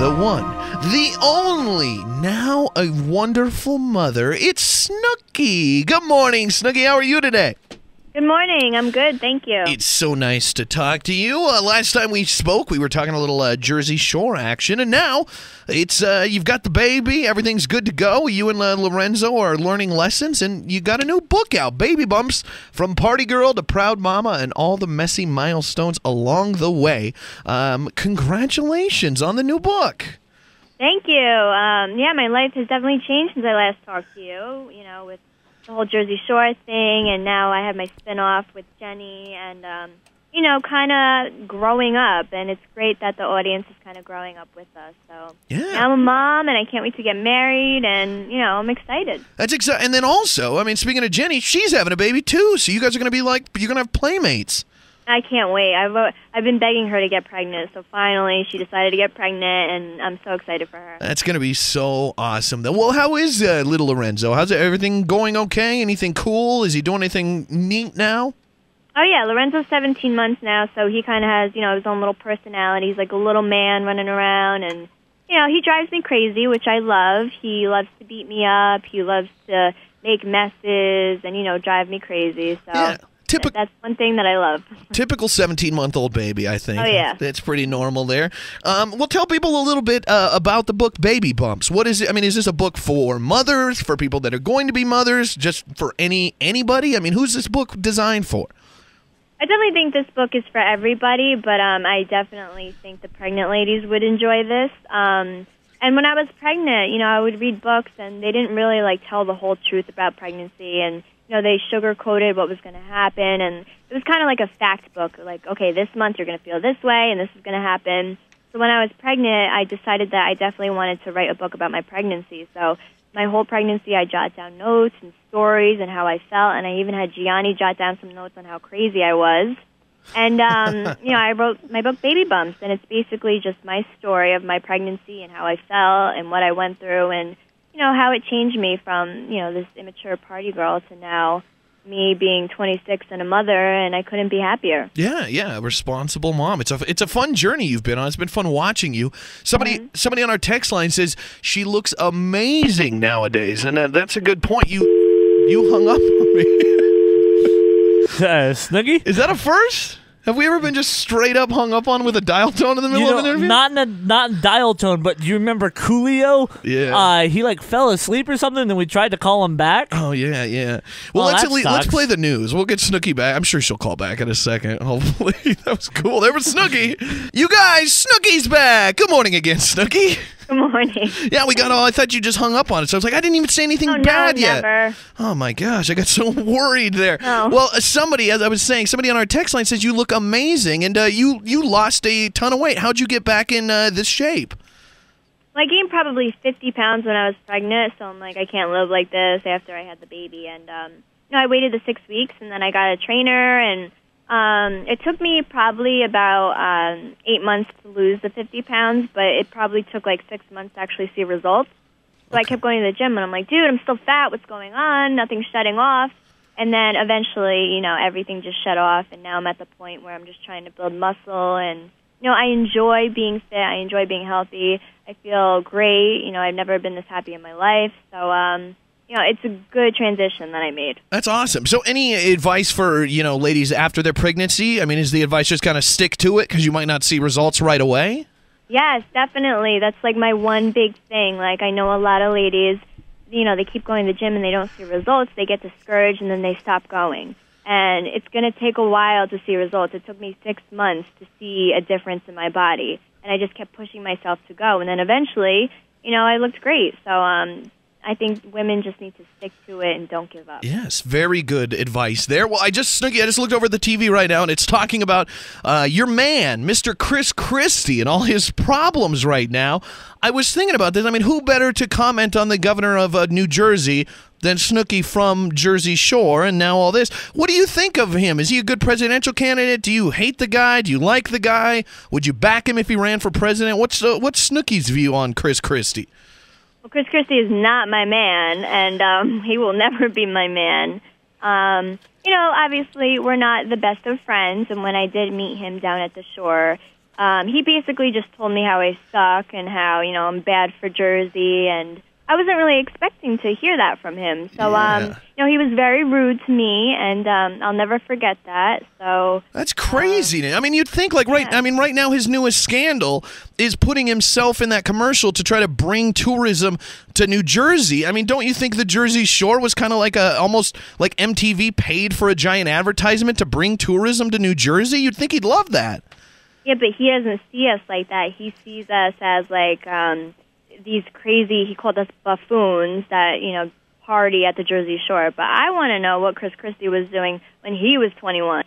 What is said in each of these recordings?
the one, the only, now a wonderful mother. It's Snooki. Good morning, Snooki. How are you today? Good morning. I'm good. Thank you. It's so nice to talk to you. Last time we spoke, we were talking a little Jersey Shore action, and now it's you've got the baby. Everything's good to go. You and Lorenzo are learning lessons, and you got a new book out, Baby Bumps, From Party Girl to Proud Mama and All the Messy Milestones Along the Way. Congratulations on the new book. Thank you. Yeah, my life has definitely changed since I last talked to you, with the whole Jersey Shore thing, and now I have my spin-off with Jenny, and, kind of growing up, and it's great that the audience is kind of growing up with us, so yeah. Now I'm a mom, and I can't wait to get married, and, I'm excited. That's exciting. And then also, speaking of Jenny, she's having a baby, too, so you guys are going to be you're going to have playmates. I can't wait. I've been begging her to get pregnant, so finally she decided to get pregnant, and I'm so excited for her. That's going to be so awesome. Well, how is little Lorenzo? How's everything going okay? Anything cool? Is he doing anything neat now? Oh, yeah. Lorenzo's 17 months now, so he kind of has, his own little personality. He's like a little man running around, and, he drives me crazy, which I love. He loves to beat me up. He loves to make messes and, drive me crazy. So. Yeah. That's one thing that I love. Typical 17-month-old baby, I think. Oh, yeah. That's pretty normal there. Well, tell people a little bit about the book Baby Bumps. What is it? Is this a book for mothers, for people that are going to be mothers, just for anybody? Who's this book designed for? I definitely think this book is for everybody, but I definitely think the pregnant ladies would enjoy this. And when I was pregnant, I would read books, and they didn't really, tell the whole truth about pregnancy, and they sugar-coated what was going to happen, and it was kind of like a fact book, okay, this month you're going to feel this way, and this is going to happen. So when I was pregnant, I decided that I definitely wanted to write a book about my pregnancy. So my whole pregnancy, I jot down notes and stories and how I felt, and I even had Gianni jot down some notes on how crazy I was. And, I wrote my book, Baby Bumps, and it's basically just my story of my pregnancy and how I felt and what I went through, and how it changed me from, this immature party girl to now me being 26 and a mother, and I couldn't be happier. Yeah, a responsible mom. It's a fun journey you've been on. It's been fun watching you. Somebody on our text line says she looks amazing nowadays, and that's a good point. You hung up on me. Snooki? Is that a first? Have we ever been just straight up hung up on with a dial tone in the middle of an interview? Not in dial tone, but do you remember Coolio? Yeah. He fell asleep or something, and then we tried to call him back. Oh yeah. Well, let's play the news. We'll get Snooki back. I'm sure she'll call back in a second. Hopefully, that was cool. There was Snooki. You guys, Snooki's back. Good morning again, Snooki. Good morning. Yeah, we got all. I thought you just hung up on it, so I was like, I didn't even say anything bad yet. Never. Oh my gosh, I got so worried there. Oh. Well, somebody, as I was saying, somebody on our text line says you look amazing, and you lost a ton of weight. How'd you get back in this shape? Well, I gained probably 50 pounds when I was pregnant, so I'm like, I can't live like this after I had the baby. And I waited the 6 weeks, and then I got a trainer, and it took me probably about 8 months to lose the 50 pounds, but it probably took 6 months to actually see results. So I kept going to the gym, and I'm like, dude, I'm still fat. What's going on? Nothing's shutting off. And then eventually, everything just shut off, and now I'm at the point where I'm just trying to build muscle, and, I enjoy being fit. I enjoy being healthy. I feel great. I've never been this happy in my life. So, it's a good transition that I made. That's awesome. So any advice for, ladies after their pregnancy? Is the advice just kind of stick to it because you might not see results right away? Yes, definitely. That's my one big thing. I know a lot of ladies, they keep going to the gym and they don't see results. They get discouraged and then they stop going. And it's going to take a while to see results. It took me 6 months to see a difference in my body. And I just kept pushing myself to go. And then eventually, I looked great. So, I think women just need to stick to it and don't give up. Yes, very good advice there. Well, I just looked over at the TV right now, and it's talking about your man, Mr. Chris Christie, and all his problems right now. I was thinking about this. Who better to comment on the governor of New Jersey than Snooki from Jersey Shore, and now all this. What do you think of him? Is he a good presidential candidate? Do you hate the guy? Do you like the guy? Would you back him if he ran for president? What's Snooki's view on Chris Christie? Well, Chris Christie is not my man, and he will never be my man. Obviously, we're not the best of friends, and when I did meet him down at the shore, he basically just told me how I suck and how, I'm bad for Jersey, and I wasn't really expecting to hear that from him. So, he was very rude to me, and I'll never forget that. So that's crazy. I mean, you'd think right now his newest scandal is putting himself in that commercial to try to bring tourism to New Jersey. I mean, don't you think the Jersey Shore was kind of like almost like MTV paid for a giant advertisement to bring tourism to New Jersey? You'd think he'd love that. Yeah, but he doesn't see us like that. He sees us as like these crazy, he called us buffoons that, party at the Jersey Shore. But I want to know what Chris Christie was doing when he was 21.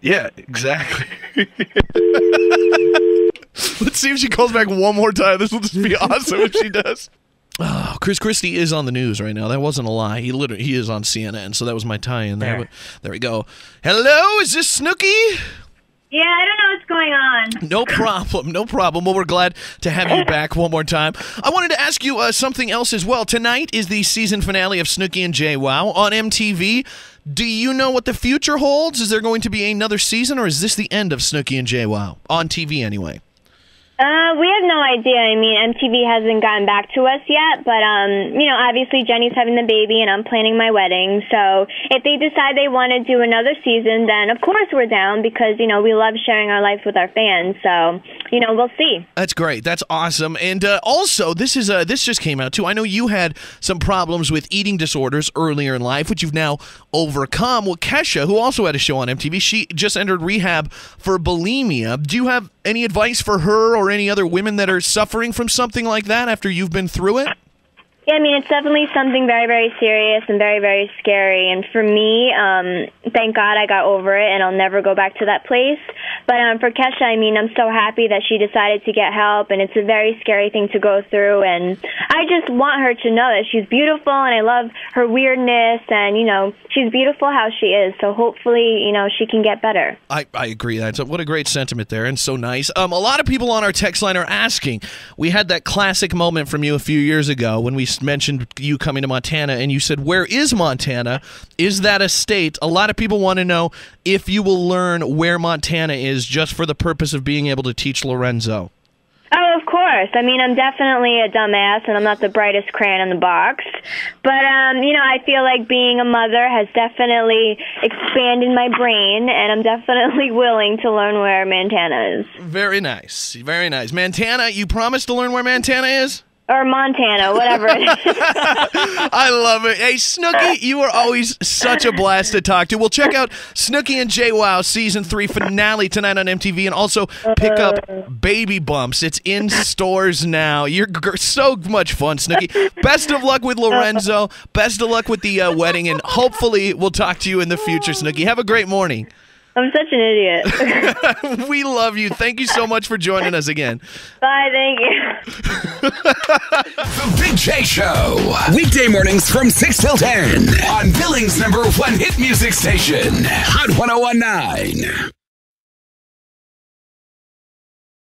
Yeah, exactly. Let's see if she calls back one more time. This will just be awesome if she does. Oh, Chris Christie is on the news right now. That wasn't a lie. He is on CNN, so that was my tie-in there. But there we go. Hello, is this Snooki? Yeah, I don't know what's going on. No problem, no problem. Well, we're glad to have you back one more time. I wanted to ask you something else as well. Tonight is the season finale of Snooki and JWoww on MTV. Do you know what the future holds? Is there going to be another season, or is this the end of Snooki and JWoww? On TV, anyway. We have no idea. I mean, MTV hasn't gotten back to us yet, but, obviously Jenny's having the baby and I'm planning my wedding, so if they decide they want to do another season, then of course we're down because, we love sharing our life with our fans, so, we'll see. That's great. That's awesome. And also, this just came out, too. I know you had some problems with eating disorders earlier in life, which you've now overcome. Well, Kesha, who also had a show on MTV, she just entered rehab for bulimia. Do you have any advice for her or any other women that are suffering from something like that after you've been through it? Yeah, I mean, it's definitely something very, very serious and very, very scary. And for me, thank God I got over it, and I'll never go back to that place. But for Kesha, I mean, I'm so happy that she decided to get help, and it's a very scary thing to go through. And I just want her to know that she's beautiful, and I love her weirdness, and, she's beautiful how she is. So hopefully, she can get better. I agree. What a great sentiment there, and so nice. A lot of people on our text line are asking. We had that classic moment from you a few years ago when we mentioned you coming to Montana, and you said, where is Montana? Is that a state? A lot of people want to know if you will learn where Montana is just for the purpose of being able to teach Lorenzo. Oh, of course. I mean, I'm definitely a dumbass, and I'm not the brightest crayon in the box. But, I feel like being a mother has definitely expanded my brain, and I'm definitely willing to learn where Montana is. Very nice. Very nice. Montana, you promised to learn where Montana is? Or Montana, whatever it is. I love it. Hey, Snooki, you are always such a blast to talk to. We'll check out Snooki and JWoww Season 3 finale tonight on MTV, and also pick up Baby Bumps. It's in stores now. You're so much fun, Snooki. Best of luck with Lorenzo. Best of luck with the wedding, and hopefully we'll talk to you in the future, Snooki. Have a great morning. I'm such an idiot. We love you. Thank you so much for joining us again. Bye, thank you. The Big J Show. Weekday mornings from 6 till 10 on Billings' #1 hit music station, Hot 101.9.